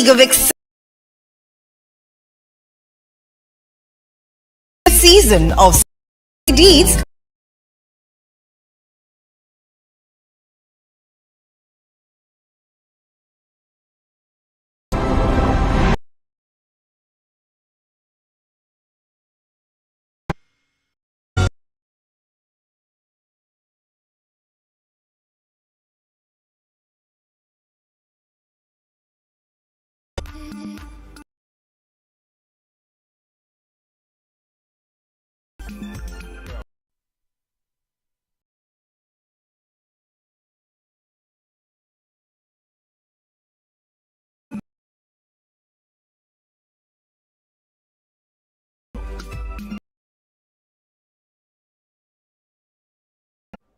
of season of deeds.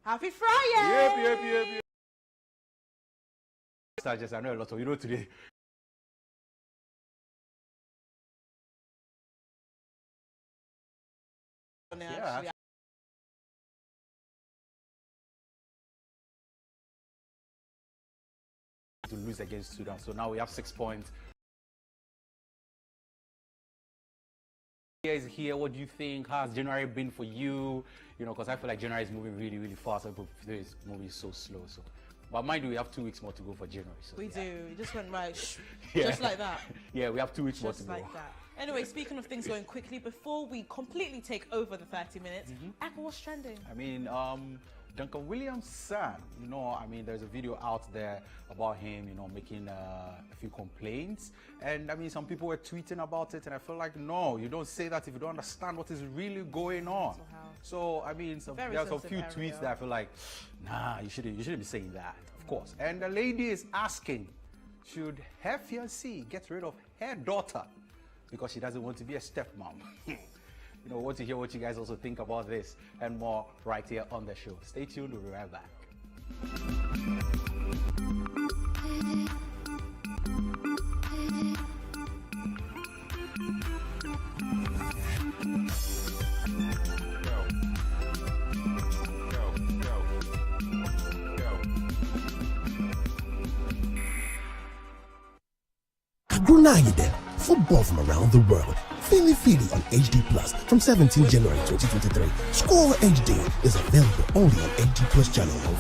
Happy Friday! Yep. I know a lot of today. Yeah. To lose against Sudan, so now we have 6 points. Is here. What do you think? How has January been for you? Because I feel like January is moving really fast. But it's moving so slow. So, but mind you, we have 2 weeks more to go for January. So, we do. It just went right, yeah. Just like that. Yeah, we have 2 weeks more to just go. Like that. Anyway, speaking of things going quickly, before we completely take over the 30 minutes, Aka, what's trending? I mean, Duncan Williams' son, there's a video out there about him, making a few complaints. And I mean, some people were tweeting about it, and I feel like, no, you don't say that if you don't understand what is really going on. So, I mean, there's a few tweets that I feel like, nah, you shouldn't be saying that, of course. And the lady is asking, should her fiancé get rid of her daughter because she doesn't want to be a stepmom? Want to hear what you guys also think about this and more right here on the show. Stay tuned, we'll be right back. Brunei, football from around the world. Fili on HD Plus from 17 January 2023. Score HD is available only on HD Plus channel.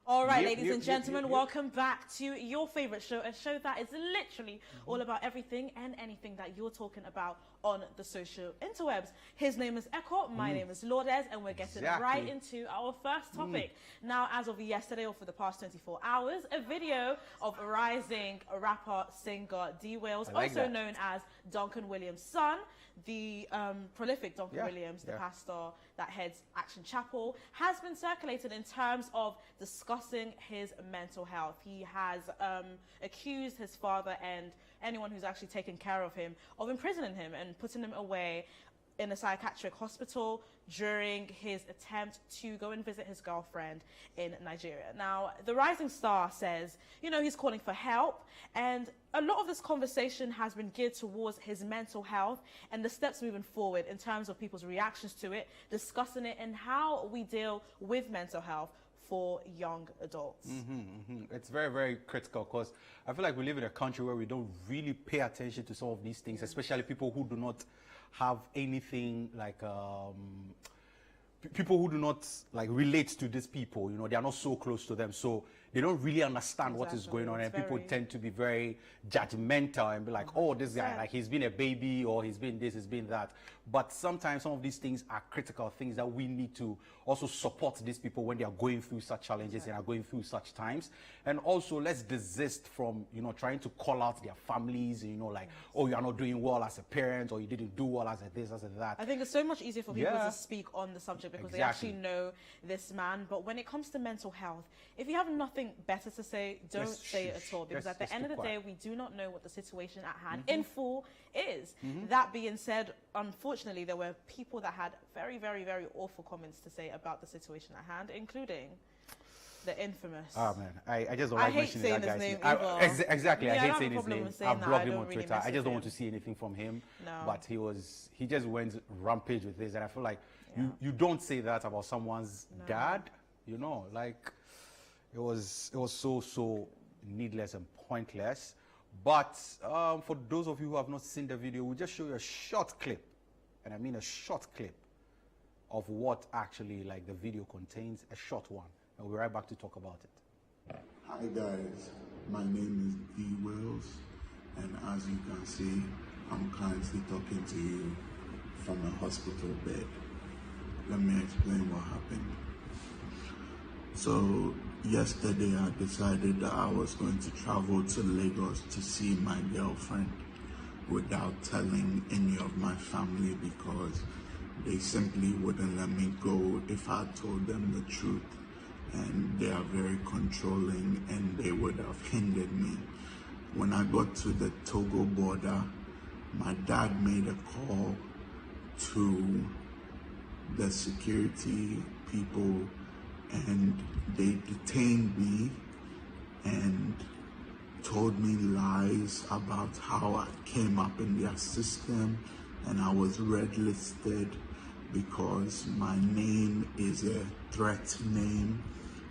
All right, ladies and gentlemen, welcome back to your favorite show, a show that is literally all about everything and anything that you're talking about on the social interwebs. His name is Echo, my name is Lourdes, and we're getting right into our first topic. Now, as of yesterday, or for the past 24 hours, a video of a rising rapper, singer, D. Wales, also known as Duncan Williams' son, the prolific Duncan Williams, the pastor that heads Action Chapel, has been circulated in terms of discussing his mental health. He has accused his father and anyone who's actually taken care of him of imprisoning him and putting him away in a psychiatric hospital during his attempt to go and visit his girlfriend in Nigeria. Now, the rising star says, he's calling for help, and a lot of this conversation has been geared towards his mental health and the steps moving forward in terms of people's reactions to it, discussing it, and how we deal with mental health for young adults. It's very critical, because I feel like we live in a country where we don't really pay attention to some of these things, especially people who do not have anything like people who do not relate to these people. They are not so close to them, so they don't really understand what is going on, and people tend to be very judgmental and be like, oh, this guy, he's been a baby, or he's been this, he's been that. But sometimes some of these things are critical things that we need to also support these people when they are going through such challenges and are going through such times. And also, let's desist from trying to call out their families, oh, you are not doing well as a parent, or you didn't do well as a this, as a that. I think it's so much easier for people to speak on the subject because they actually know this man. But when it comes to mental health, if you have nothing think better to say don't say it at all, because at the end of the day, we do not know what the situation at hand in full is. That being said, unfortunately, there were people that had very, very, very awful comments to say about the situation at hand, including the infamous. Oh man, I just don't like mentioning that guy's name. Exactly, I hate saying his name. I blocked him on really Twitter. I just don't want to see anything from him. No. But he just went rampage with this, and I feel like you don't say that about someone's dad. You know, like it was so needless and pointless. But for those of you who have not seen the video, we'll just show you a short clip, and I mean a short clip of what actually like the video contains, a short one. And we'll be right back to talk about it. Hi guys, my name is D. Wills, and as you can see, I'm currently talking to you from a hospital bed. Let me explain what happened. So yesterday I decided that I was going to travel to Lagos to see my girlfriend without telling any of my family, because they simply wouldn't let me go if I told them the truth. And they are very controlling, and they would have hindered me. When I got to the Togo border, my dad made a call to the security people, and they detained me and told me lies about how I came up in their system and I was red listed because my name is a threat name,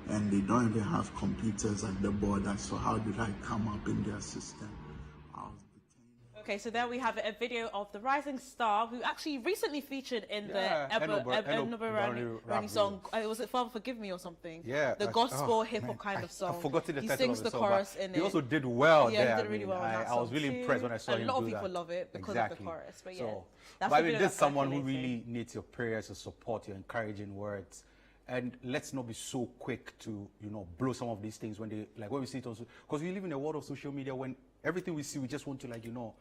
and they don't even have computers at the border, so how did I come up in their system? I was detained. Okay, so there we have a video of the rising star who actually recently featured in the Enobo song. Was it Father Forgive Me or something? Yeah. The gospel hip-hop kind of song. I forgot the title He sings of the the song, chorus in it. He also did well there. Yeah, he did really well in that I was song really too. impressed when I saw him do that. A lot of people love it because of the chorus, but yeah. So, that's but I the mean, video this is that's someone who circulating. really needs your prayers, your support, your encouraging words. And let's not be so quick to, blow some of these things when they, like when we see it also, because we live in a world of social media when everything we see, we just want to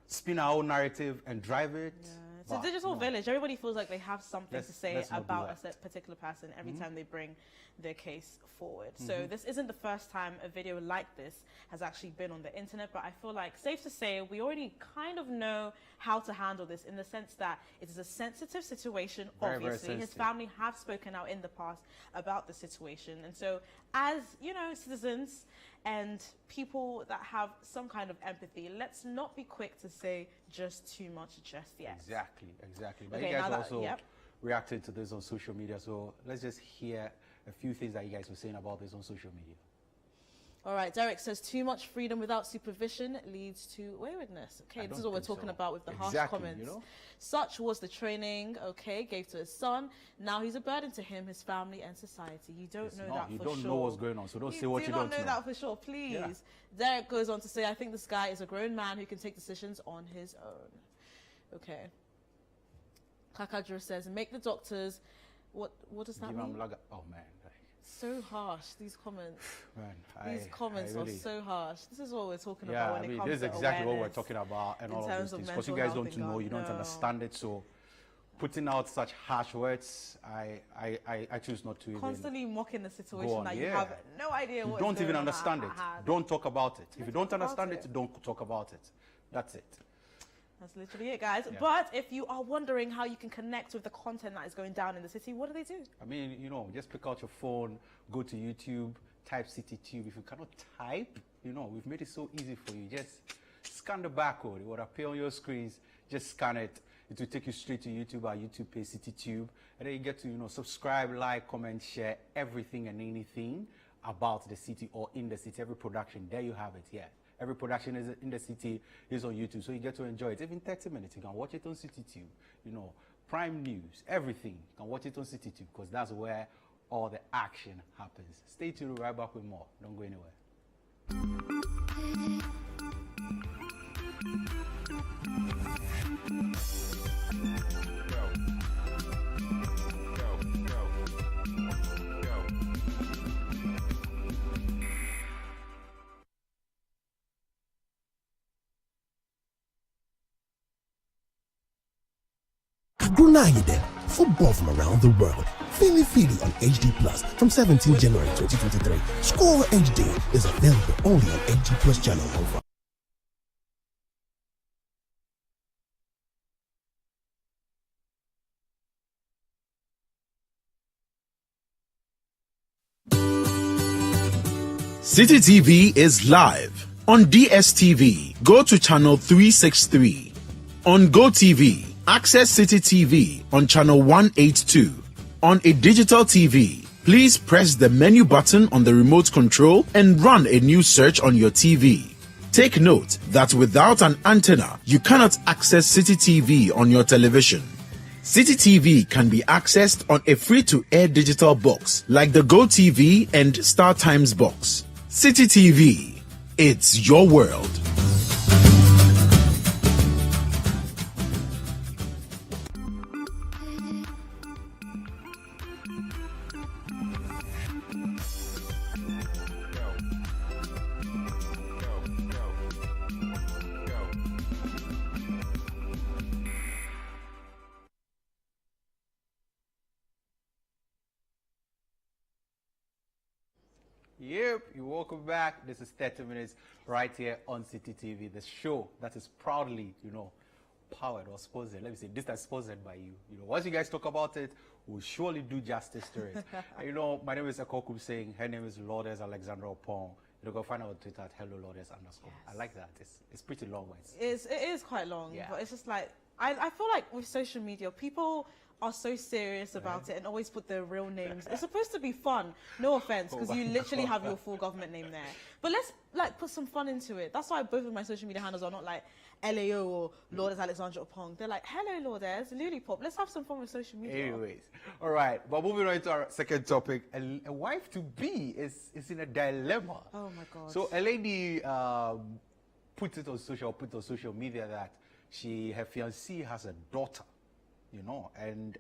spin our own narrative and drive it. Yeah. It's a digital village. Everybody feels like they have something to say about a particular person every time they bring their case forward. So this isn't the first time a video like this has actually been on the internet, but I feel like safe to say we already kind of know how to handle this, in the sense that it is a sensitive situation. Very, obviously, very his sensitive. family have spoken out in the past about the situation, and so as citizens and people that have some kind of empathy, let's not be quick to say just too much just yet. Exactly. But Okay, you guys now also yep. reacted to this on social media, so let's just hear a few things that you guys were saying about this on social media. All right, Derek says too much freedom without supervision leads to waywardness. Okay, this is what we're talking about with the harsh comments. Such was the training, gave to his son. Now he's a burden to him, his family, and society. You don't know that for sure. You don't know what's going on, so don't say what you don't know. You do not know that for sure, please. Yeah. Derek goes on to say, I think this guy is a grown man who can take decisions on his own. Okay. Kakadra says, make the doctors... What does that mean? Oh, man. So harsh, these comments. Man, these comments are so harsh. This is what we're talking yeah, about when it comes to this is exactly what we're talking about, and all of these things. Because you guys don't know, you don't understand it, so putting out such harsh words, I choose not to constantly mocking the situation that you yeah. have no idea what you don't even understand it. Don't talk about it. If you don't understand it, don't talk about it. That's it. That's literally it, guys. Yeah. But if you are wondering how you can connect with the content that is going down in the city, what do they do? I mean, just pick out your phone, go to YouTube, type CityTube. If you cannot type, we've made it so easy for you. Just scan the barcode. It will appear on your screens. Just scan it. It will take you straight to YouTube. Our YouTube page, CityTube. And then you get to, subscribe, like, comment, share everything and anything about the city or in the city. Every production, there you have it, yeah. Every production is in the city is on YouTube, so you get to enjoy it. Even 30 minutes, you can watch it on CityTube. Prime news, everything. You can watch it on CityTube because that's where all the action happens. Stay tuned, we'll be right back with more. Don't go anywhere. Brunei there, football from around the world. Philly on HD Plus from 17 January 2023. Score HD is available only on HD Plus channel on Friday. City TV is live on DSTV. Go to channel 363. On GoTV, access City TV on channel 182. On a digital TV, please press the menu button on the remote control and run a new search on your TV. Take note that without an antenna, you cannot access City TV on your television. City TV can be accessed on a free-to-air digital box like the GoTV and StarTimes box. City TV, it's your world. Yep, you're welcome back. This is 30 Minutes right here on City TV, the show that is proudly, powered or sponsored. Let me say, this is sponsored by you. Once you guys talk about it, we'll surely do justice to it. And, my name is Ekokum saying, her name is Lourdes Alexandra Opong. You go find her on Twitter at hello Lourdes_. Yes. I like that. It's pretty long. It is quite long, yeah. But it's just like, I feel like with social media, people are so serious about it and always put their real names. It's supposed to be fun, no offense, because you literally have your full government name there. But let's put some fun into it. That's why both of my social media handles are not like LAO or Lourdes Alexandra Opong. They're like, hello Lourdes, Lollipop. Let's have some fun with social media. Anyways, all right. But moving on to our second topic, a wife-to-be is in a dilemma. Oh my God. So a lady put on social media that her fiancé has a daughter. And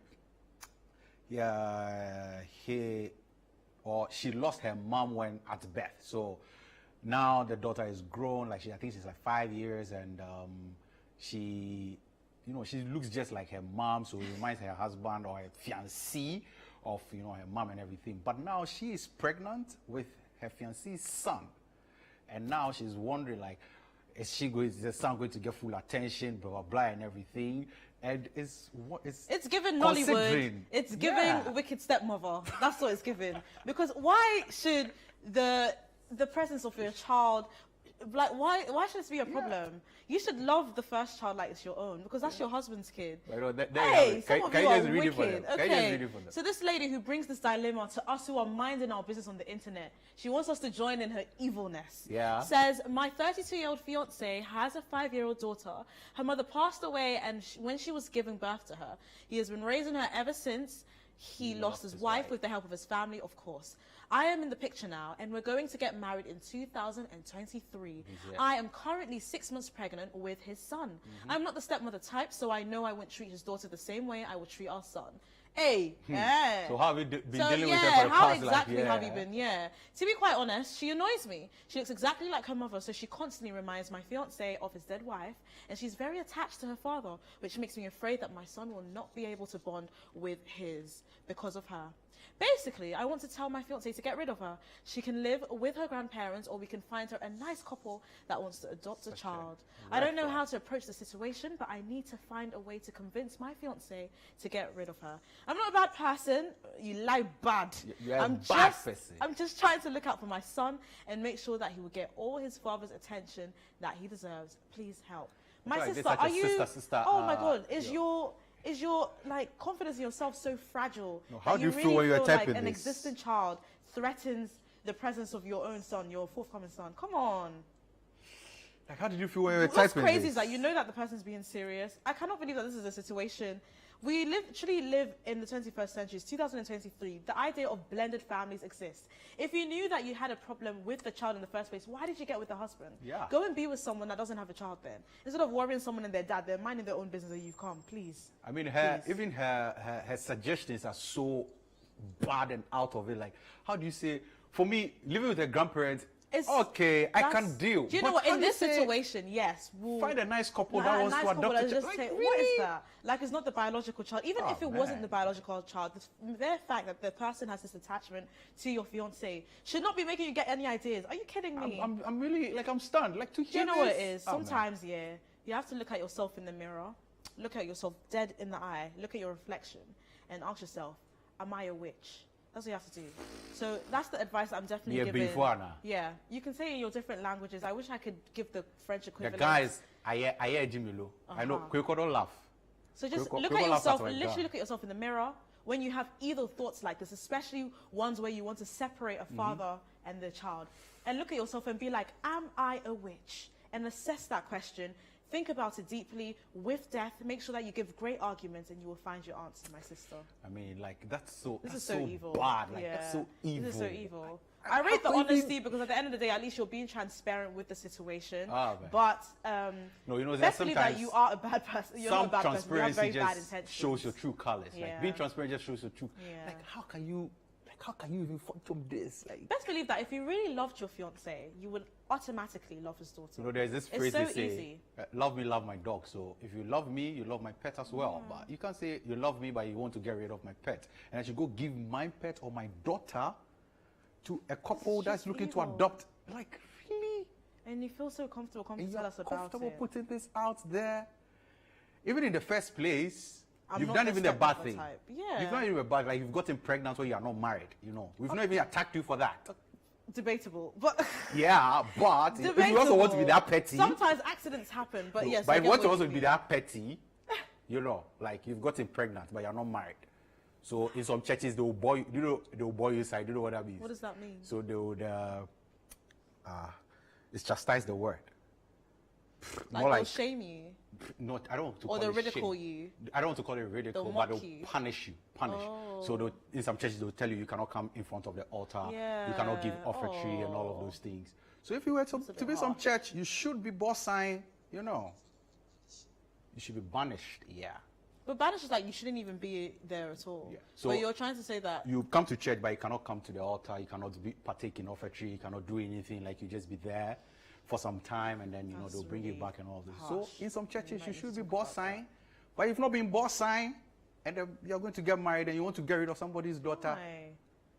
she lost her mom when at birth. So now the daughter is grown, I think she's like 5 years, and she looks just like her mom, so it reminds her husband or her fiancé of her mom and everything. But now she is pregnant with her fiancé's son, and now she's wondering is the son going to get full attention, blah blah blah, and everything. And it's given Nollywood. It's giving wicked stepmother. That's what it's given. Because why should the presence of your child, why should this be a problem? You should love the first child like it's your own, because that's your husband's kid. Hey, some of you are wicked. Okay. So this lady who brings this dilemma to us who are minding our business on the internet, she wants us to join in her evilness. Yeah. Says, my 32-year-old fiance has a 5-year-old daughter. Her mother passed away, and when she was giving birth to her, he has been raising her ever since. He lost his wife with the help of his family, of course. I am in the picture now, and we're going to get married in 2023. I am currently 6 months pregnant with his son. I'm not the stepmother type, so I know I won't treat his daughter the same way I would treat our son. Hey, yeah. So how have you been dealing with her for the past, how exactly have you been? Yeah. To be quite honest, she annoys me. She looks exactly like her mother, so she constantly reminds my fiancé of his dead wife, and she's very attached to her father, which makes me afraid that my son will not be able to bond with his because of her. Basically, I want to tell my fiancé to get rid of her. She can live with her grandparents, or we can find her a nice couple that wants to adopt a child. I don't know how to approach the situation, but I need to find a way to convince my fiancé to get rid of her. I'm not a bad person. You lie bad. You're a bad person. I'm just trying to look out for my son and make sure that he will get all his father's attention that he deserves. Please help. My sister, are you? Sister, oh my God, is your confidence in yourself so fragile? No, how do you really feel when you're typing like an this? existing child threatens the presence of your own son, your forthcoming son? Come on. How did you feel when you were typing What's crazy this? is that you know that the person's being serious. I cannot believe that this is a situation. We literally live in the 21st century. It's 2023. The idea of blended families exists. If you knew that you had a problem with the child in the first place, why did you get with the husband? Yeah. Go and be with someone that doesn't have a child then. Instead of worrying someone and their dad, they're minding their own business and you've come. Please. I mean, even her suggestions are so bad and out of it. How do you say, for me, living with her grandparents, It's, okay, I that's- can deal. Do you know But what? how In do you this say situation, yes, we'll find a nice couple Nah, that a wants nice to couple adopt a that's child. just Like, take, what really? is that? Like, it's not the biological child. Even Oh, if it wasn't man. the biological child, the very fact that the person has this attachment to your fiance should not be making you get any ideas. Are you kidding me? I'm really, like, I'm stunned. Like, to hear Do you know what it this? is? Oh, man. Sometimes, yeah, you have to look at yourself in the mirror, look at yourself dead in the eye, look at your reflection, and ask yourself, am I a witch? That's what you have to do. So that's the advice I'm definitely Yeah, giving. before now. Yeah, you can say it in your different languages. I wish I could give the French The equivalent. guys, I hear Jimilo. I know, Kweko don't laugh. So just Kweko- look Kweko at laughs yourself, at my literally God. look at yourself in the mirror when you have either thoughts like this, especially ones where you want to separate a father and the child. And look at yourself and be like, am I a witch? And assess that question. Think about it deeply with death. Make sure that you give great arguments and you will find your answer, my sister. I mean, like, that's so, This that's is so so evil. bad. Like, Yeah. that's so evil. This is so evil. I rate the how can you honesty because at the end of the day, at least you're being transparent with the situation. Ah, man. But No, you know, there's especially sometimes that you are a bad person. You're not some a bad person. You have transparency very bad just intentions. shows your true colors. Yeah. Like, being transparent just shows your true. Yeah. Like, how can you even function this? Like, Best believe that if you really loved your fiance, you would automatically love his daughter. you know, there's this It's phrase so they say, easy. love me, love my dog. So if you love me, you love my pet as well. But you can't say you love me, but you want to get rid of my pet. And I should go give my pet or my daughter to a couple It's that's just looking evil. to adopt. Like, really? And you feel so comfortable, come to And tell you're us about comfortable it. putting this out there. Even in the first place, I'm you've not done the even a bad stepmother thing. type. Yeah. You've not even a bad, like you've gotten pregnant when you are not married, you know. We've not even attacked you for that. Debatable, but Yeah, but if you also want to be that petty, sometimes accidents happen. But yes, but I if get you want to what also you be mean. that petty, you know, like you've gotten pregnant but you're not married. So in some churches they will boy, you know, they will boy you side. You know what that means? What does that mean? So they would, it's chastise the word. Like, More they'll like, shame you, not, I don't want to or call they'll it ridicule shame. you. I don't want to call it ridicule, They'll but mock they'll you. punish you. So they'll, in some churches, they'll tell you you cannot come in front of the altar. You cannot give Yeah. offertory and all of those things. So if you were to bit be some harsh. church, you should be boss sign, you know. You should be banished, yeah. But banish is like you shouldn't even be there at all. Yeah. So but you're trying to say that You come to church, but you cannot come to the altar. You cannot partake in offertory. You cannot do anything. Like you just be there for some time, and then you know That's they'll bring you really back and all this. harsh. So in some churches, might you need should to be talk boss about that. sign. But if not being boss sign, and then you're going to get married, and you want to get rid of somebody's daughter, why?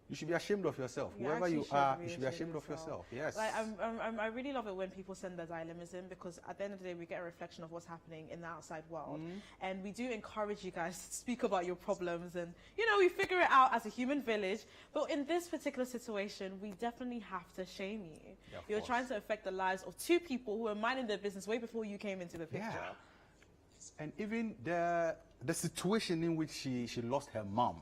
you should be ashamed of yourself. You Whoever actually you should are, be you should be ashamed of yourself. Yes. Like I really love it when people send their dilemmas in because at the end of the day we get a reflection of what's happening in the outside world, and we do encourage you guys to speak about your problems, and you know we figure it out as a human village. But in this particular situation, we definitely have to shame you. Yeah, of You're course. trying to affect the lives of two people who were minding their business way before you came into the picture. Yeah. And even the situation in which she lost her mom,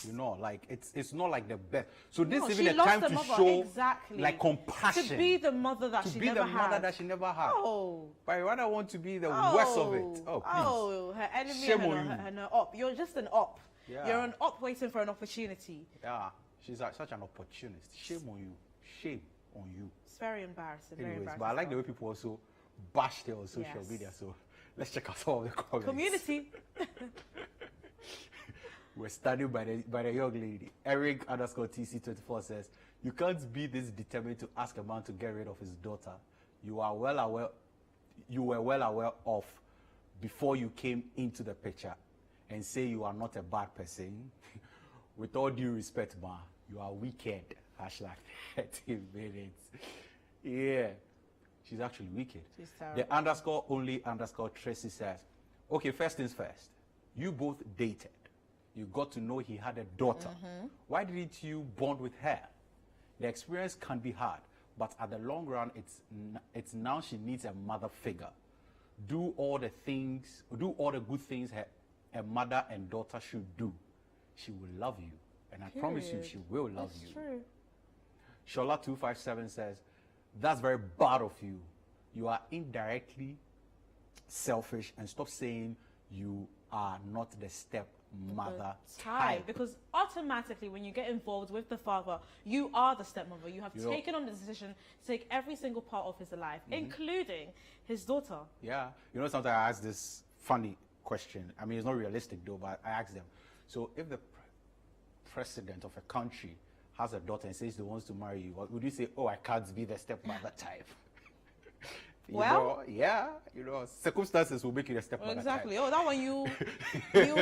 you know, like it's not like the best. So this No, is even she a lost time the to mother, show exactly. like compassion. To be the mother that to she be never the mother had. that she never had. Oh. But I rather want to be the worst of it. Oh, please. Oh, her enemy Shame and on her, you. and her op. You're just an op. Yeah. You're an op waiting for an opportunity. Yeah, she's like such an opportunist. Shame on you. Shame on you. It's very embarrassing. Very Anyways, embarrassing. but I like the way people also bash her on social Yes. media. So let's check out some of the comments. Community. We're studying by the young lady. Eric _ TC24 says, you can't be this determined to ask a man to get rid of his daughter. You were well aware of before you came into the picture, and say you are not a bad person. With all due respect, ma, you are wicked. Hashtag 30 minutes. Yeah. She's actually wicked. She's terrible. The _only_ Tracy says, okay, first things first. You both dated. You got to know he had a daughter. Why didn't you bond with her? The experience can be hard, but at the long run, it's now she needs a mother figure. Do all the good things a mother and daughter should do. She will love you, and I promise you, Period. she will love That's you. true. Shola257 says, that's very bad of you. You are indirectly selfish, and stop saying you are not the stepmother type. Because automatically when you get involved with the father, you are the stepmother. You have taken on the decision to take every single part of his life, including his daughter. Yeah. You know, sometimes I ask this funny question. I mean, it's not realistic though, but I ask them. So if the president of a country has a daughter and says he wants to marry you, what would you say? Oh, I can't be the stepmother type. Yeah, circumstances will make you a stepmother. Exactly. Type. Oh, that one you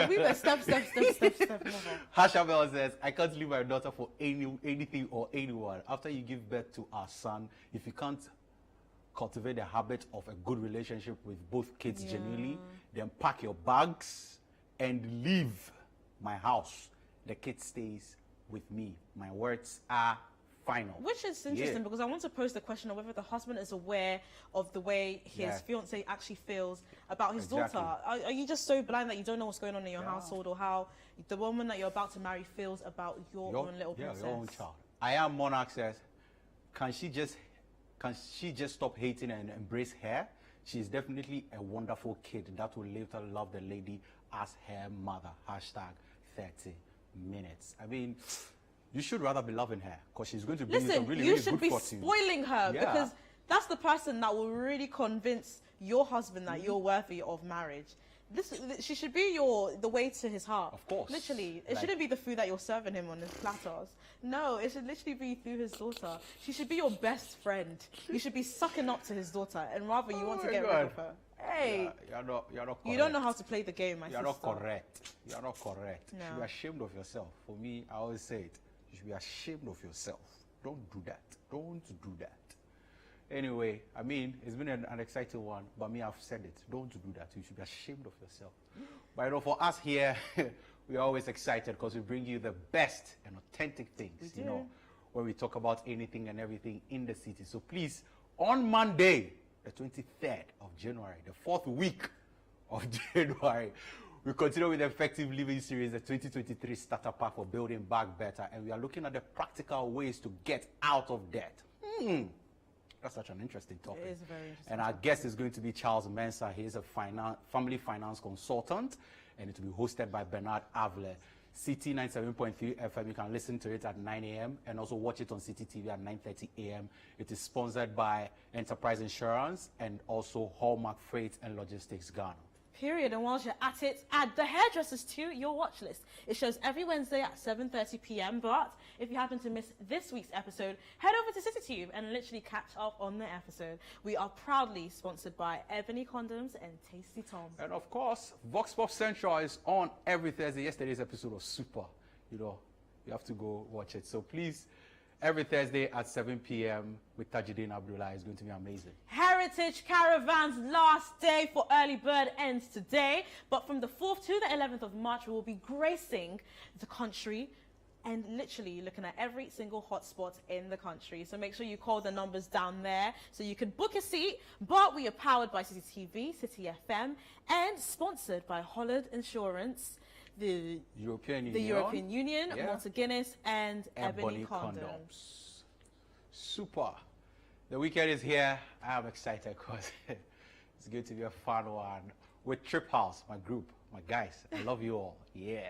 we were step. Hashabel says, I can't leave my daughter for anything or anyone. After you give birth to our son, if you can't cultivate the habit of a good relationship with both kids genuinely, then pack your bags and leave my house. The kid stays with me. My words are final. Which is interesting because I want to pose the question of whether the husband is aware of the way his fiance actually feels about his daughter. Are you just so blind that you don't know what's going on in your household, or how the woman that you're about to marry feels about your own little princess? Your own child. I am Monarch says, can she just stop hating and embrace her? She's definitely a wonderful kid that will later love the lady as her mother. Hashtag 30 minutes. I mean, you should rather be loving her because she's going to bring you some really, really good fortune. You should be spoiling her because that's the person that will really convince your husband that you're worthy of marriage. She should be the way to his heart. Of course. Literally. It shouldn't be the food that you're serving him on his platters. No, it should literally be through his daughter. She should be your best friend. You should be sucking up to his daughter, and rather you want to get rid of her. Hey, you're not correct. You don't know how to play the game, my sister. You're not correct. You're not correct. No. You should be ashamed of yourself. For me, I always say it. You should be ashamed of yourself. Don't do that. Don't do that. Anyway, I mean, it's been an exciting one, but me, I've said it. Don't do that. You should be ashamed of yourself. But for us here, we're always excited because we bring you the best and authentic things, when we talk about anything and everything in the city. So please, on Monday, the 23rd of January, the 4th week of January, we continue with the Effective Living Series, the 2023 Starter Pack for Building Back Better. And we are looking at the practical ways to get out of debt. That's such an interesting topic. It is very interesting. And our guest is going to be Charles Mensah. He is a family finance consultant, and it will be hosted by Bernard Avle. CT 97.3 FM. You can listen to it at 9 a.m. and also watch it on CTTV at 9:30 a.m. It is sponsored by Enterprise Insurance and also Hallmark Freight and Logistics Ghana. Period. And whilst you're at it, add the hairdressers to your watch list. It shows every Wednesday at 7:30 p.m. But if you happen to miss this week's episode, head over to CityTube and literally catch up on the episode. We are proudly sponsored by Ebony Condoms and Tasty Tom. And of course, Vox Pop Central is on every Thursday. Yesterday's episode was super. You have to go watch it. So please, every Thursday at 7 p.m. with Tajuddin Abdullah is going to be amazing. Heritage Caravan's last day for early bird ends today, but from the 4th to the 11th of March, we will be gracing the country and literally looking at every single hotspot in the country. So make sure you call the numbers down there so you can book a seat. But we are powered by CCTV, City FM, and sponsored by Holland Insurance, the European Union, Malta Guinness, and Ebony Condoms. Super. The weekend is here. I am excited because it's going to be a fun one with Trip House, my group, my guys. I love you all. Yeah.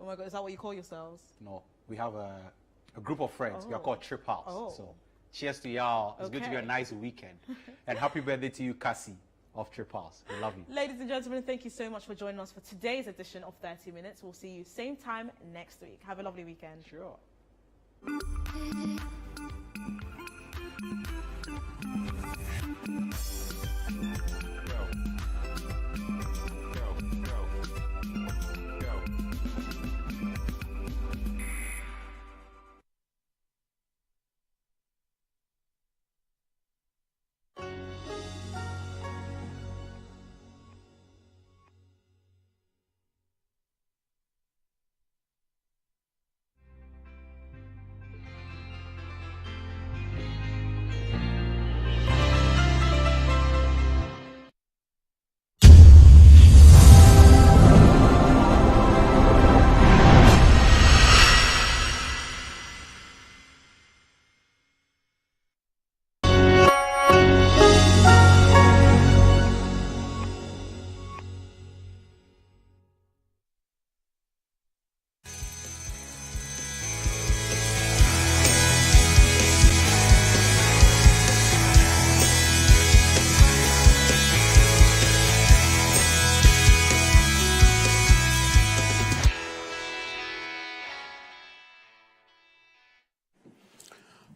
Oh my God, is that what you call yourselves? No, we have a group of friends. We are called Trip House. So cheers to y'all. It's going to be a nice weekend. And happy birthday to you, Cassie of Trip House. We love you. Ladies and gentlemen, thank you so much for joining us for today's edition of 30 Minutes. We'll see you same time next week. Have a lovely weekend. Sure.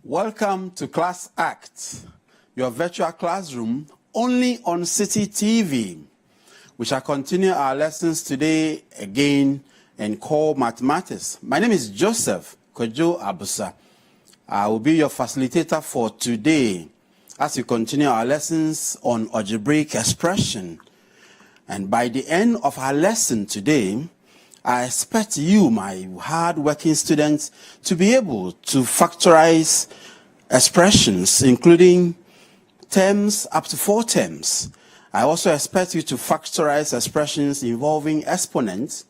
Welcome to Class Act, your virtual classroom only on City TV. We shall continue our lessons today again in core mathematics. My name is Joseph Kojo Abusa. I will be your facilitator for today as we continue our lessons on algebraic expression. And by the end of our lesson today, I expect you, my hard-working students, to be able to factorize expressions, including terms up to 4 terms. I also expect you to factorize expressions involving exponents.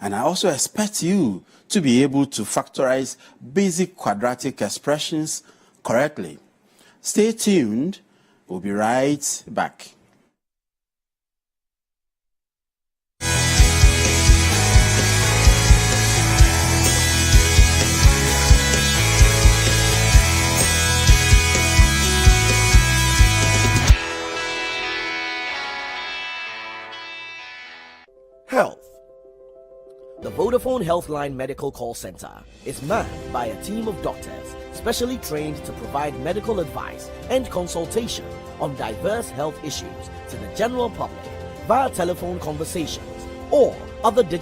And I also expect you to be able to factorize basic quadratic expressions correctly. Stay tuned. We'll be right back. Health. The Vodafone Healthline Medical Call Center is manned by a team of doctors specially trained to provide medical advice and consultation on diverse health issues to the general public via telephone conversations or other digital